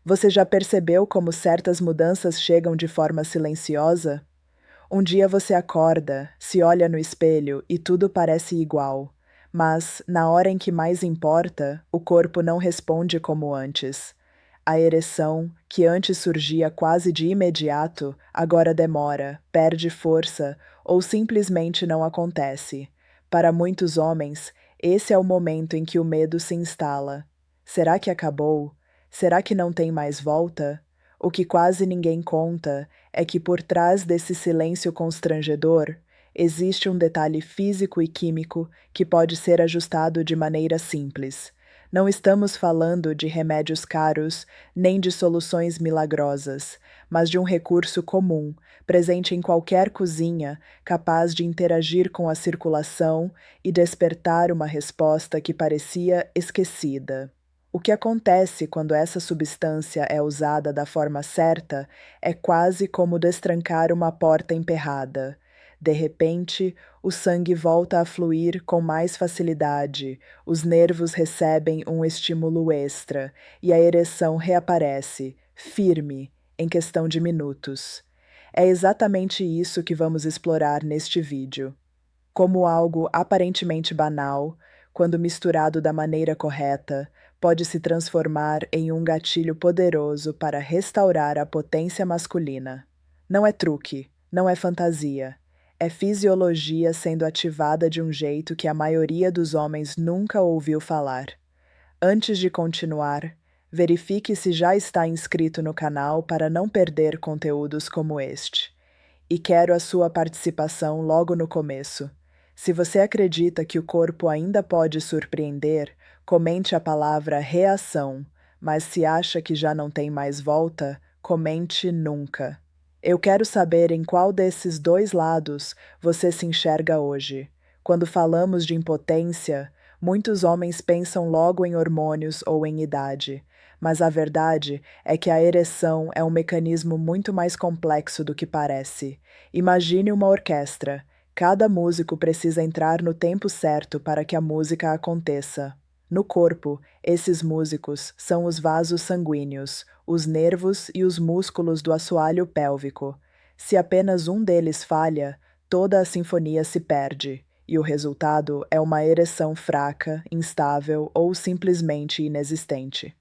Você já percebeu como certas mudanças chegam de forma silenciosa? Um dia você acorda, se olha no espelho e tudo parece igual, mas, na hora em que mais importa, o corpo não responde como antes. A ereção, que antes surgia quase de imediato, agora demora, perde força ou simplesmente não acontece. Para muitos homens, esse é o momento em que o medo se instala. Será que acabou? Será que não tem mais volta? O que quase ninguém conta é que por trás desse silêncio constrangedor existe um detalhe físico e químico que pode ser ajustado de maneira simples. Não estamos falando de remédios caros nem de soluções milagrosas, mas de um recurso comum, presente em qualquer cozinha, capaz de interagir com a circulação e despertar uma resposta que parecia esquecida. O que acontece quando essa substância é usada da forma certa é quase como destrancar uma porta emperrada. De repente, o sangue volta a fluir com mais facilidade, os nervos recebem um estímulo extra e a ereção reaparece, firme, em questão de minutos. É exatamente isso que vamos explorar neste vídeo. Como algo aparentemente banal, quando misturado da maneira correta, pode se transformar em um gatilho poderoso para restaurar a potência masculina. Não é truque, não é fantasia. É fisiologia sendo ativada de um jeito que a maioria dos homens nunca ouviu falar. Antes de continuar, verifique se já está inscrito no canal para não perder conteúdos como este. E quero a sua participação logo no começo. Se você acredita que o corpo ainda pode surpreender, comente a palavra reação, mas se acha que já não tem mais volta, comente nunca. Eu quero saber em qual desses dois lados você se enxerga hoje. Quando falamos de impotência, muitos homens pensam logo em hormônios ou em idade, mas a verdade é que a ereção é um mecanismo muito mais complexo do que parece. Imagine uma orquestra. Cada músico precisa entrar no tempo certo para que a música aconteça. No corpo, esses músicos são os vasos sanguíneos, os nervos e os músculos do assoalho pélvico. Se apenas um deles falha, toda a sinfonia se perde, e o resultado é uma ereção fraca, instável ou simplesmente inexistente.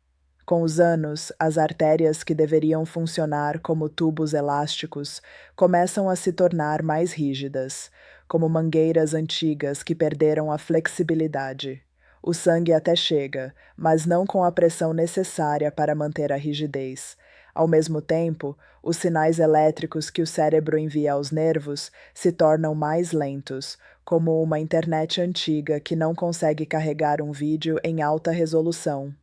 Com os anos, as artérias que deveriam funcionar como tubos elásticos começam a se tornar mais rígidas, como mangueiras antigas que perderam a flexibilidade. O sangue até chega, mas não com a pressão necessária para manter a rigidez. Ao mesmo tempo, os sinais elétricos que o cérebro envia aos nervos se tornam mais lentos, como uma internet antiga que não consegue carregar um vídeo em alta resolução.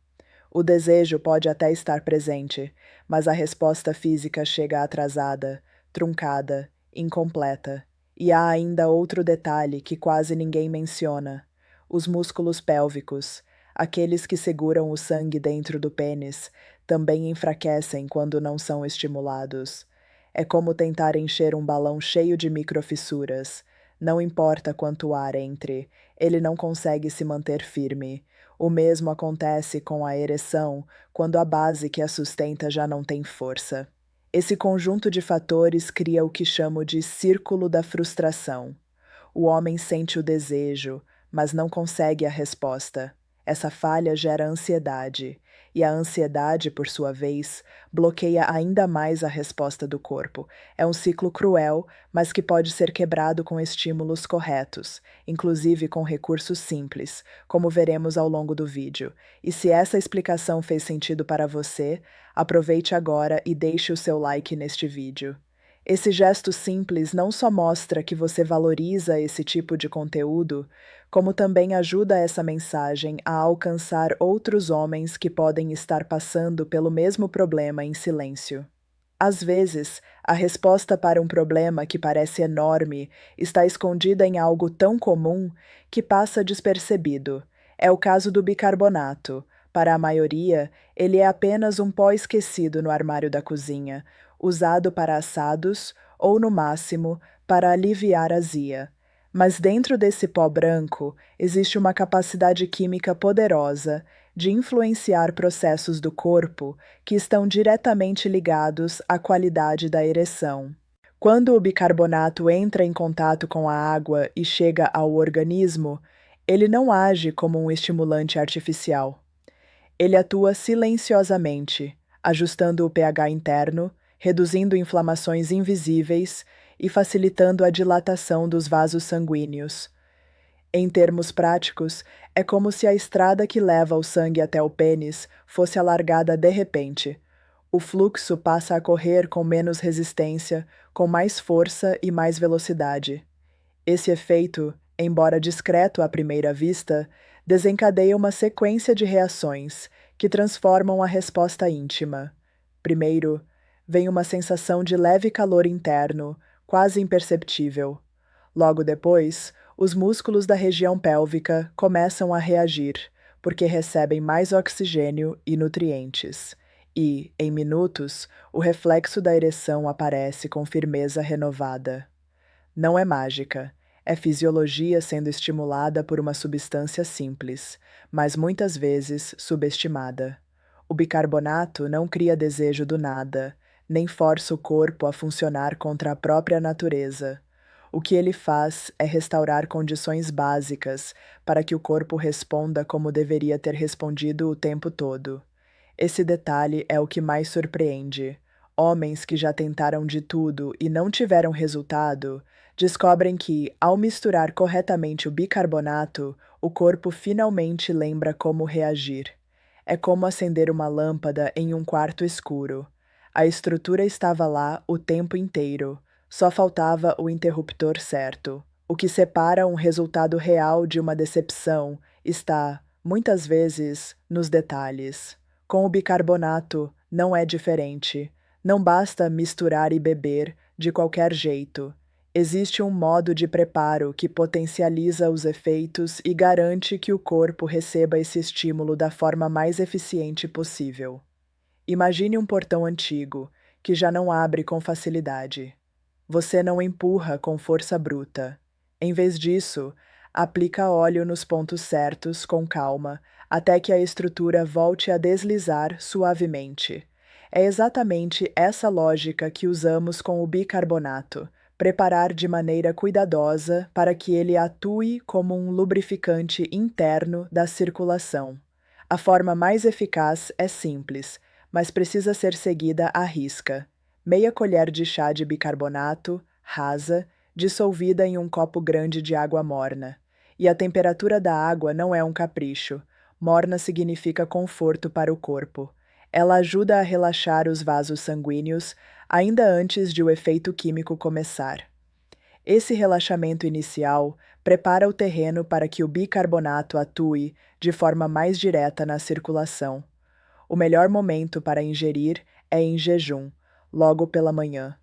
O desejo pode até estar presente, mas a resposta física chega atrasada, truncada, incompleta. E há ainda outro detalhe que quase ninguém menciona: os músculos pélvicos, aqueles que seguram o sangue dentro do pênis, também enfraquecem quando não são estimulados. É como tentar encher um balão cheio de microfissuras. Não importa quanto ar entre, ele não consegue se manter firme. O mesmo acontece com a ereção quando a base que a sustenta já não tem força. Esse conjunto de fatores cria o que chamo de círculo da frustração. O homem sente o desejo, mas não consegue a resposta. Essa falha gera ansiedade, e a ansiedade, por sua vez, bloqueia ainda mais a resposta do corpo. É um ciclo cruel, mas que pode ser quebrado com estímulos corretos, inclusive com recursos simples, como veremos ao longo do vídeo. E se essa explicação fez sentido para você, aproveite agora e deixe o seu like neste vídeo. Esse gesto simples não só mostra que você valoriza esse tipo de conteúdo, como também ajuda essa mensagem a alcançar outros homens que podem estar passando pelo mesmo problema em silêncio. Às vezes, a resposta para um problema que parece enorme está escondida em algo tão comum que passa despercebido. É o caso do bicarbonato. Para a maioria, ele é apenas um pó esquecido no armário da cozinha, usado para assados ou, no máximo, para aliviar a azia. Mas dentro desse pó branco existe uma capacidade química poderosa, de influenciar processos do corpo que estão diretamente ligados à qualidade da ereção. Quando o bicarbonato entra em contato com a água e chega ao organismo, ele não age como um estimulante artificial. Ele atua silenciosamente, ajustando o pH interno, reduzindo inflamações invisíveis e facilitando a dilatação dos vasos sanguíneos. Em termos práticos, é como se a estrada que leva o sangue até o pênis fosse alargada de repente. O fluxo passa a correr com menos resistência, com mais força e mais velocidade. Esse efeito, embora discreto à primeira vista, desencadeia uma sequência de reações que transformam a resposta íntima. Primeiro, vem uma sensação de leve calor interno, quase imperceptível. Logo depois, os músculos da região pélvica começam a reagir, porque recebem mais oxigênio e nutrientes. E, em minutos, o reflexo da ereção aparece com firmeza renovada. Não é mágica, é fisiologia sendo estimulada por uma substância simples, mas muitas vezes subestimada. O bicarbonato não cria desejo do nada, nem força o corpo a funcionar contra a própria natureza. O que ele faz é restaurar condições básicas para que o corpo responda como deveria ter respondido o tempo todo. Esse detalhe é o que mais surpreende. Homens que já tentaram de tudo e não tiveram resultado, descobrem que, ao misturar corretamente o bicarbonato, o corpo finalmente lembra como reagir. É como acender uma lâmpada em um quarto escuro. A estrutura estava lá o tempo inteiro, só faltava o interruptor certo. O que separa um resultado real de uma decepção está, muitas vezes, nos detalhes. Com o bicarbonato, não é diferente. Não basta misturar e beber de qualquer jeito. Existe um modo de preparo que potencializa os efeitos e garante que o corpo receba esse estímulo da forma mais eficiente possível. Imagine um portão antigo, que já não abre com facilidade. Você não empurra com força bruta. Em vez disso, aplica óleo nos pontos certos com calma, até que a estrutura volte a deslizar suavemente. É exatamente essa lógica que usamos com o bicarbonato, preparar de maneira cuidadosa para que ele atue como um lubrificante interno da circulação. A forma mais eficaz é simples, mas precisa ser seguida à risca. Meia colher de chá de bicarbonato, rasa, dissolvida em um copo grande de água morna. E a temperatura da água não é um capricho. Morna significa conforto para o corpo. Ela ajuda a relaxar os vasos sanguíneos ainda antes de o efeito químico começar. Esse relaxamento inicial prepara o terreno para que o bicarbonato atue de forma mais direta na circulação. O melhor momento para ingerir é em jejum, logo pela manhã.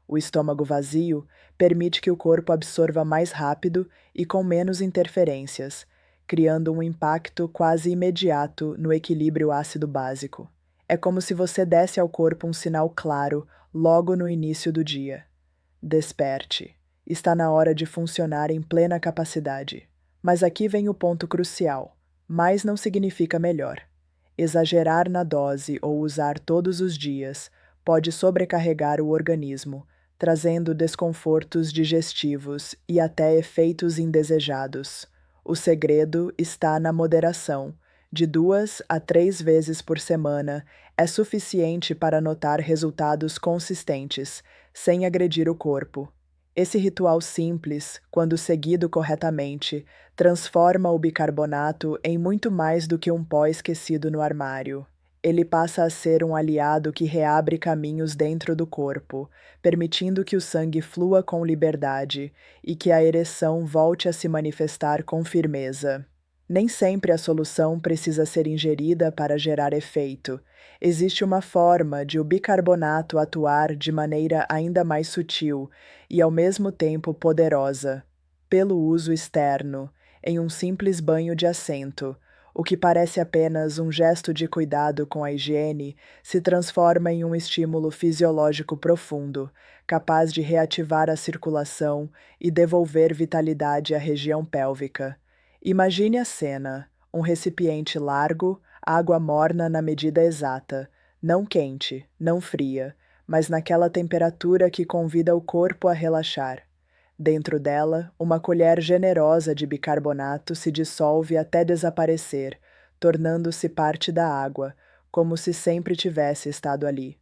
O estômago vazio permite que o corpo absorva mais rápido e com menos interferências, criando um impacto quase imediato no equilíbrio ácido-básico. É como se você desse ao corpo um sinal claro logo no início do dia. Desperte. Está na hora de funcionar em plena capacidade. Mas aqui vem o ponto crucial. Mais não significa melhor. Exagerar na dose ou usar todos os dias pode sobrecarregar o organismo, trazendo desconfortos digestivos e até efeitos indesejados. O segredo está na moderação. De 2 a 3 vezes por semana é suficiente para notar resultados consistentes, sem agredir o corpo. Esse ritual simples, quando seguido corretamente, transforma o bicarbonato em muito mais do que um pó esquecido no armário. Ele passa a ser um aliado que reabre caminhos dentro do corpo, permitindo que o sangue flua com liberdade e que a ereção volte a se manifestar com firmeza. Nem sempre a solução precisa ser ingerida para gerar efeito. Existe uma forma de o bicarbonato atuar de maneira ainda mais sutil e ao mesmo tempo poderosa, pelo uso externo, em um simples banho de assento. O que parece apenas um gesto de cuidado com a higiene se transforma em um estímulo fisiológico profundo, capaz de reativar a circulação e devolver vitalidade à região pélvica. Imagine a cena: um recipiente largo, água morna na medida exata, não quente, não fria, mas naquela temperatura que convida o corpo a relaxar. Dentro dela, uma colher generosa de bicarbonato se dissolve até desaparecer, tornando-se parte da água, como se sempre tivesse estado ali.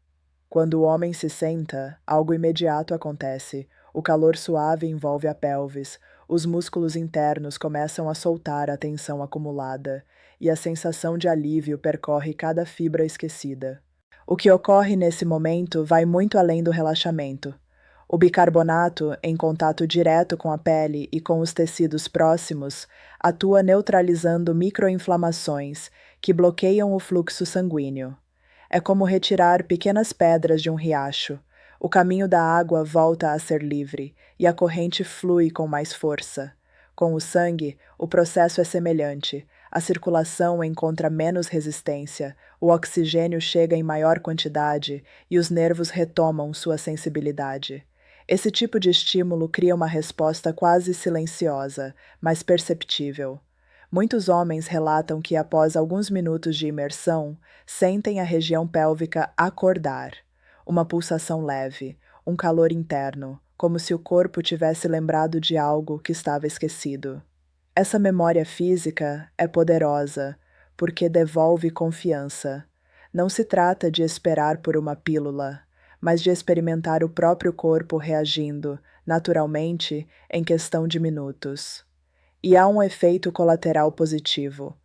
Quando o homem se senta, algo imediato acontece. O calor suave envolve a pelvis, os músculos internos começam a soltar a tensão acumulada, e a sensação de alívio percorre cada fibra esquecida. O que ocorre nesse momento vai muito além do relaxamento. O bicarbonato, em contato direto com a pele e com os tecidos próximos, atua neutralizando microinflamações que bloqueiam o fluxo sanguíneo. É como retirar pequenas pedras de um riacho. O caminho da água volta a ser livre e a corrente flui com mais força. Com o sangue, o processo é semelhante. A circulação encontra menos resistência, o oxigênio chega em maior quantidade e os nervos retomam sua sensibilidade. Esse tipo de estímulo cria uma resposta quase silenciosa, mas perceptível. Muitos homens relatam que, após alguns minutos de imersão, sentem a região pélvica acordar, uma pulsação leve, um calor interno, como se o corpo tivesse lembrado de algo que estava esquecido. Essa memória física é poderosa, porque devolve confiança. Não se trata de esperar por uma pílula, mas de experimentar o próprio corpo reagindo, naturalmente, em questão de minutos. E há um efeito colateral positivo.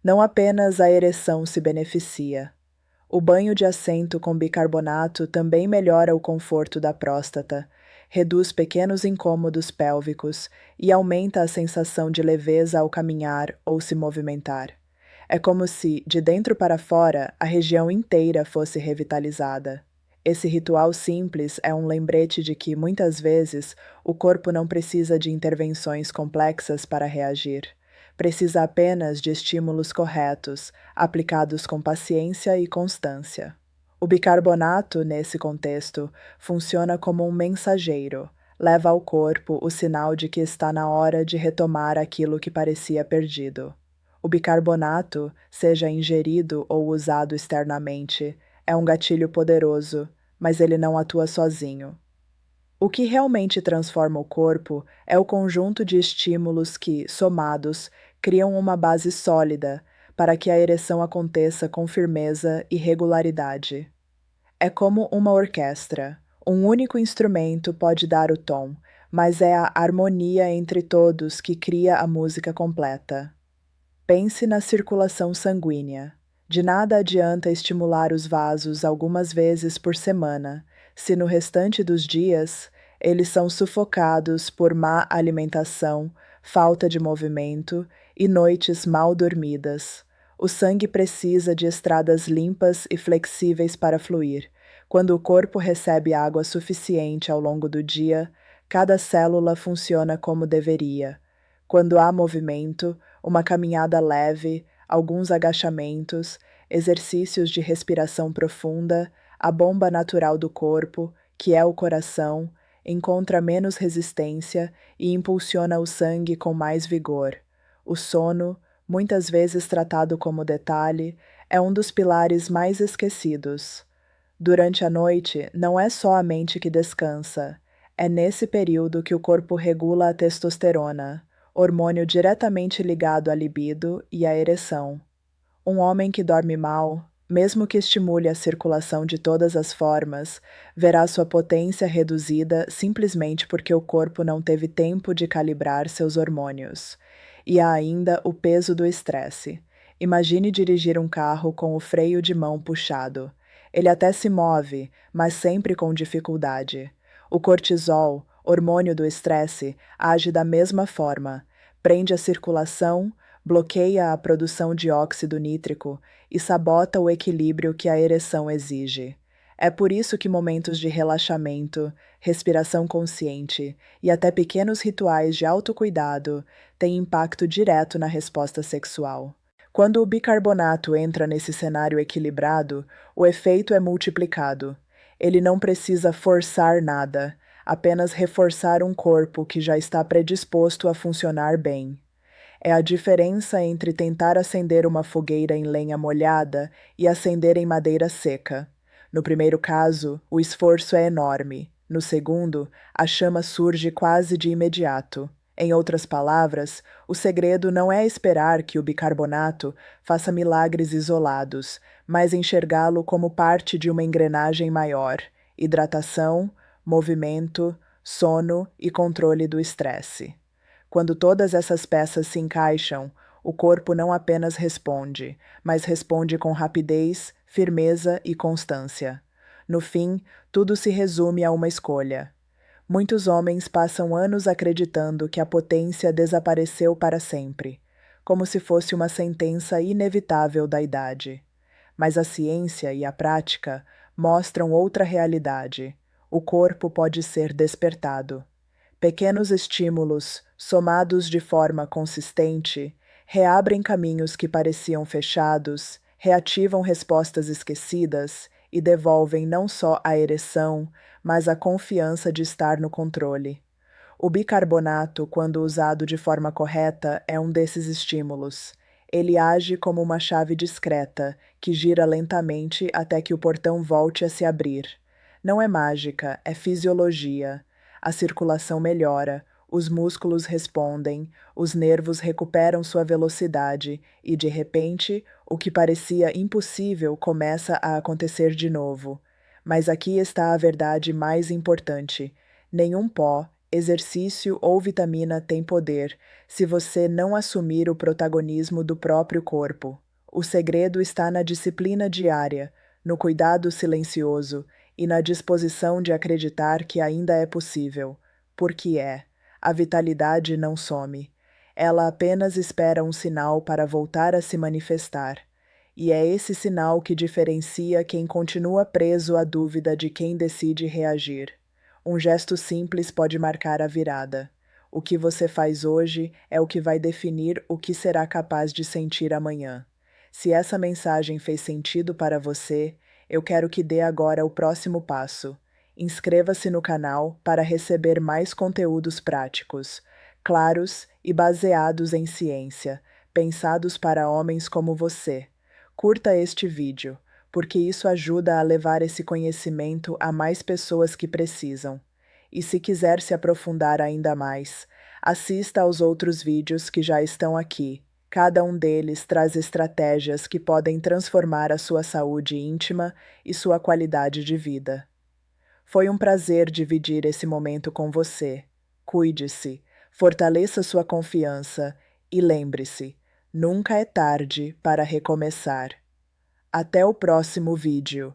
Não apenas a ereção se beneficia. O banho de assento com bicarbonato também melhora o conforto da próstata, reduz pequenos incômodos pélvicos e aumenta a sensação de leveza ao caminhar ou se movimentar. É como se, de dentro para fora, a região inteira fosse revitalizada. Esse ritual simples é um lembrete de que, muitas vezes, o corpo não precisa de intervenções complexas para reagir. Precisa apenas de estímulos corretos, aplicados com paciência e constância. O bicarbonato, nesse contexto, funciona como um mensageiro, leva ao corpo o sinal de que está na hora de retomar aquilo que parecia perdido. O bicarbonato, seja ingerido ou usado externamente, é um gatilho poderoso, mas ele não atua sozinho. O que realmente transforma o corpo é o conjunto de estímulos que, somados, criam uma base sólida para que a ereção aconteça com firmeza e regularidade. É como uma orquestra. Um único instrumento pode dar o tom, mas é a harmonia entre todos que cria a música completa. Pense na circulação sanguínea. De nada adianta estimular os vasos algumas vezes por semana, se no restante dos dias eles são sufocados por má alimentação, falta de movimento e noites mal dormidas. O sangue precisa de estradas limpas e flexíveis para fluir. Quando o corpo recebe água suficiente ao longo do dia, cada célula funciona como deveria. Quando há movimento, uma caminhada leve, alguns agachamentos, exercícios de respiração profunda, a bomba natural do corpo, que é o coração, encontra menos resistência e impulsiona o sangue com mais vigor. O sono, muitas vezes tratado como detalhe, é um dos pilares mais esquecidos. Durante a noite, não é só a mente que descansa. É nesse período que o corpo regula a testosterona, hormônio diretamente ligado à libido e à ereção. Um homem que dorme mal, mesmo que estimule a circulação de todas as formas, verá sua potência reduzida simplesmente porque o corpo não teve tempo de calibrar seus hormônios. E há ainda o peso do estresse. Imagine dirigir um carro com o freio de mão puxado. Ele até se move, mas sempre com dificuldade. O cortisol, hormônio do estresse, age da mesma forma. Prende a circulação, bloqueia a produção de óxido nítrico e sabota o equilíbrio que a ereção exige. É por isso que momentos de relaxamento, respiração consciente e até pequenos rituais de autocuidado têm impacto direto na resposta sexual. Quando o bicarbonato entra nesse cenário equilibrado, o efeito é multiplicado. Ele não precisa forçar nada, apenas reforçar um corpo que já está predisposto a funcionar bem. É a diferença entre tentar acender uma fogueira em lenha molhada e acender em madeira seca. No primeiro caso, o esforço é enorme. No segundo, a chama surge quase de imediato. Em outras palavras, o segredo não é esperar que o bicarbonato faça milagres isolados, mas enxergá-lo como parte de uma engrenagem maior: hidratação, movimento, sono e controle do estresse. Quando todas essas peças se encaixam, o corpo não apenas responde, mas responde com rapidez, firmeza e constância. No fim, tudo se resume a uma escolha. Muitos homens passam anos acreditando que a potência desapareceu para sempre, como se fosse uma sentença inevitável da idade. Mas a ciência e a prática mostram outra realidade. O corpo pode ser despertado. Pequenos estímulos, somados de forma consistente, reabrem caminhos que pareciam fechados, reativam respostas esquecidas e devolvem não só a ereção, mas a confiança de estar no controle. O bicarbonato, quando usado de forma correta, é um desses estímulos. Ele age como uma chave discreta, que gira lentamente até que o portão volte a se abrir. Não é mágica, é fisiologia. A circulação melhora, os músculos respondem, os nervos recuperam sua velocidade e, de repente, o que parecia impossível começa a acontecer de novo. Mas aqui está a verdade mais importante: nenhum pó, exercício ou vitamina tem poder se você não assumir o protagonismo do próprio corpo. O segredo está na disciplina diária, no cuidado silencioso e na disposição de acreditar que ainda é possível. Porque é. A vitalidade não some. Ela apenas espera um sinal para voltar a se manifestar. E é esse sinal que diferencia quem continua preso à dúvida de quem decide reagir. Um gesto simples pode marcar a virada. O que você faz hoje é o que vai definir o que será capaz de sentir amanhã. Se essa mensagem fez sentido para você, eu quero que dê agora o próximo passo. Inscreva-se no canal para receber mais conteúdos práticos, claros e baseados em ciência, pensados para homens como você. Curta este vídeo, porque isso ajuda a levar esse conhecimento a mais pessoas que precisam. E se quiser se aprofundar ainda mais, assista aos outros vídeos que já estão aqui. Cada um deles traz estratégias que podem transformar a sua saúde íntima e sua qualidade de vida. Foi um prazer dividir esse momento com você. Cuide-se, fortaleça sua confiança e lembre-se, nunca é tarde para recomeçar. Até o próximo vídeo.